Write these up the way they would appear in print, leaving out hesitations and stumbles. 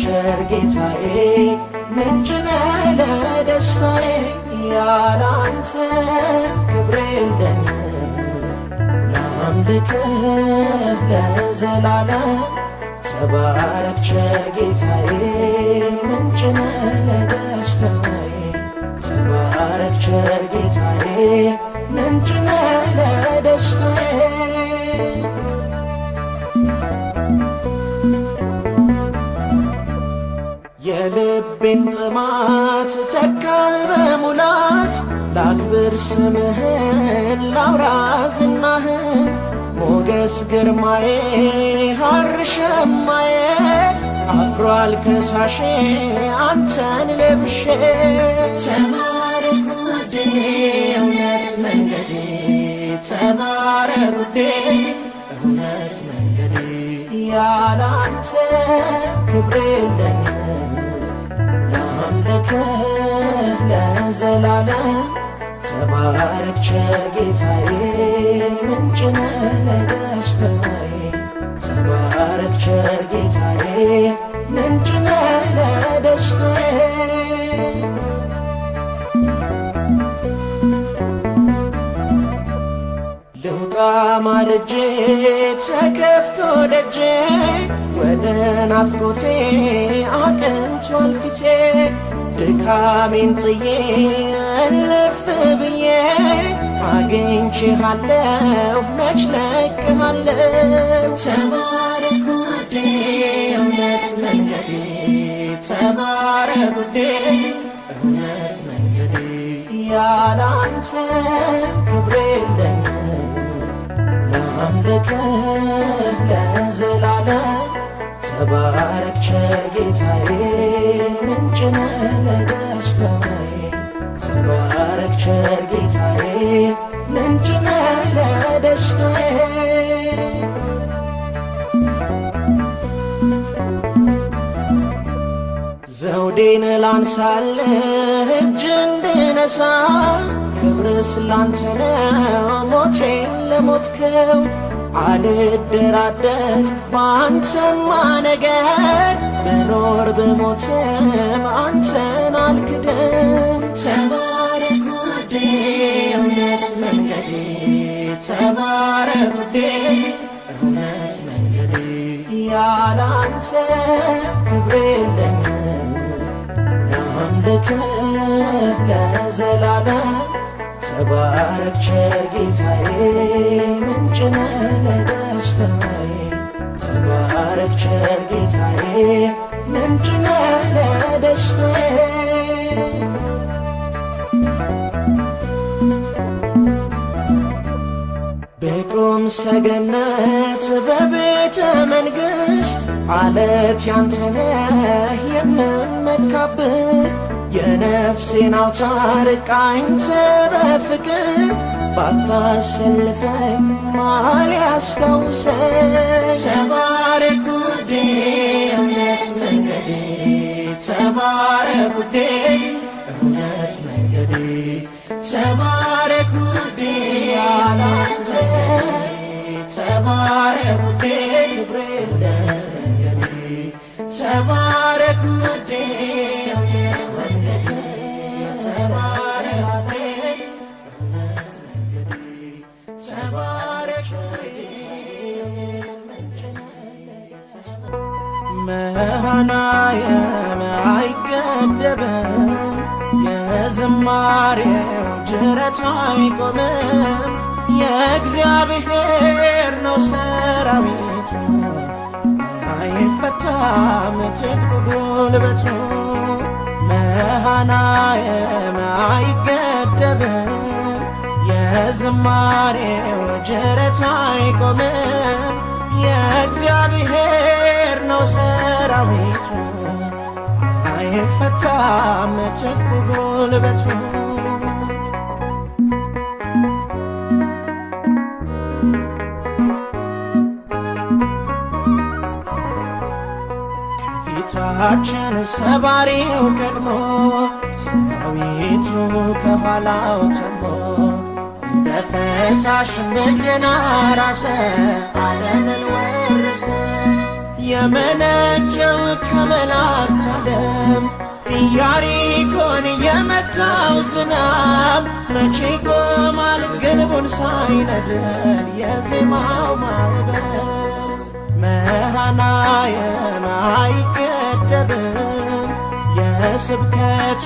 ቸር ጌታዬ ምንጭ ነህ ለደስታዬ ያላንተ ክብር የለኝም ላምልክህ ለዘላለም ተባረክ ቸር ጌታዬ ምንጭ ነህ ለደስታዬ ተባረክ ቸር ጌታዬ ምንጭ ነህ ለደስታዬ የልቤን ጥማት ተካህ በሙላት ላክብር ስምህን ላውራ ዝናህን ሞገስ ግርማዬ ሐር ሸማዬ አፍሯል ከሳሼ አንተን ለብሼ ተባረክ ውዴ እውነት መንገዴ ተባረክ ውዴ እውነት መንገዴ ያላንተ ክብር የለኝም ላምልክህ ለዘላለም ተባረክ ቸር ጌታዬ ምንጭ ነህ ለደስታዬ ተባረክ ቸር ጌታዬ ምንጭ ነህ ለደስታዬ ልውጣ ማልጄ ተከፍቶ ደጄ ወደ ናፍቆቴ አቅንቷል ፊቴ ድካሜን ጥዬ እልፍ ብዬ አግኝቼሃለሁ መች ለቅሃለሁ ተባረክ ውዴ እውነት መንገዴ ተባረክ ውዴ እውነት መንገዴ ያላንተ ክብር የለኝም ላምልክህ ለዘላለም ተባረክ ቸር ጌታዬ ምንጭ ነህ ለደስታዬ ተባረክ ቸር ጌታዬ ምንጭ ነህ ለደስታዬ ዘውዴን ላንሳልህ እጅ እንድነሳ ክብርስ ላንተ ነው ሞቴን ለሞትከው አልደራደር ባንተማ ነገር ብኖር ብሞትም አንተን አልክድም ተባረክ ውዴ እውነት መንገዴ ተባረክ ውዴ እውነት መንገዴ ያላንተ ክብር የለኝም ላምልክህ ለዘላለም ተባረክ ቸር ጌታዬ ምንጭ ነህ ለደስታዬ ተባረክ ቸር ጌታዬ ምንጭ ነህ ለደስታዬ በቁም ሰገነት በቤተ መንግሥት አለት ያንተ ነህ የምመካብህ የነፍሴን አውታር ቃኝተህ በፍቅር ባታሰልፈኝ ማን ያስታውሰኝ ተባረክ ውዴ እውነት መንገዴ ተባረክ ውዴ እውነት መንገዴ ተባረክ ውዴ ያላንተ ተባረክ ውዴ ክብር የለኝም መንገዴ ተባረክ ውዴ እውነት መንገዴ ተባረክ ውዴ እውነት መንገዴ ተባረክ መሃናየም አይገደብም የዝማሬው ጅረት አይቆምም የእግዚአብሔር ነው ሰራዊቱ አይፈታም ትጥቁ ጉልበቱ መሃናየም አይገደብም የዝማሬው ጅረት አይቆምም የእግዚአብሔር ነው ሰራዊቱ አይፈታም ትጥቁ ጉልበቱ ከፊታችን ሰባሪው ቀድሞ ሰራዊቱ ከኋላው ተሞ እንደ ፈሳሽ ምድርን አራሰ ዓለምን ወረሰ የመነጨው ከመላእክት ዓለም ኢያሪኮን የመታው ዝናብ መቼ ቆማል ግንቡን ሳይነድል የዜማው ማዕበል መሃናየም አይገደብም የስብከቱ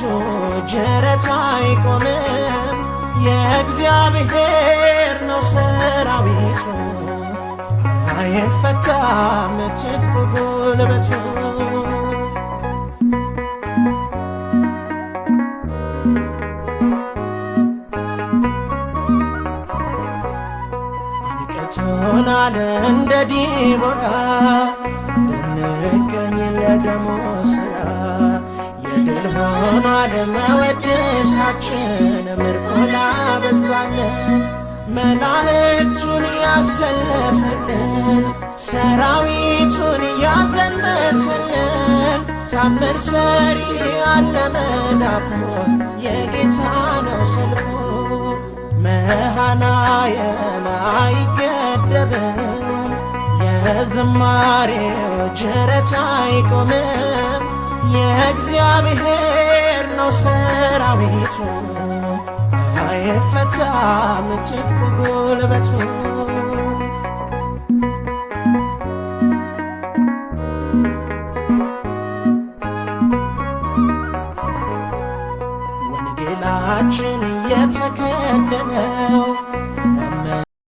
ጅረት አይቆምም የእግዚአብሔር ነው ሰራዊቱ አይፈታም ትጥቁ ጉልበቱ አንቅቶናል እንደ ዲቦራ እንድንገኝ ለደሙ ሥራ የድል ሆኗል መወደሳችን ምርኮ ላበዛልን መላእክቱን ያሰለፈልን ሰራዊቱን ያዘመተልን ታምር ሰሪ አለ መዳፉ የጌታ ነው ሰልፉ መሃናየም አይገደብም የዝማሬው ጅረት አይቆምም የእግዚአብሔር ነው ሰራዊቱ አይፈታም ትጥቁ ጉልበቱ ወንጌላችን የተከደነው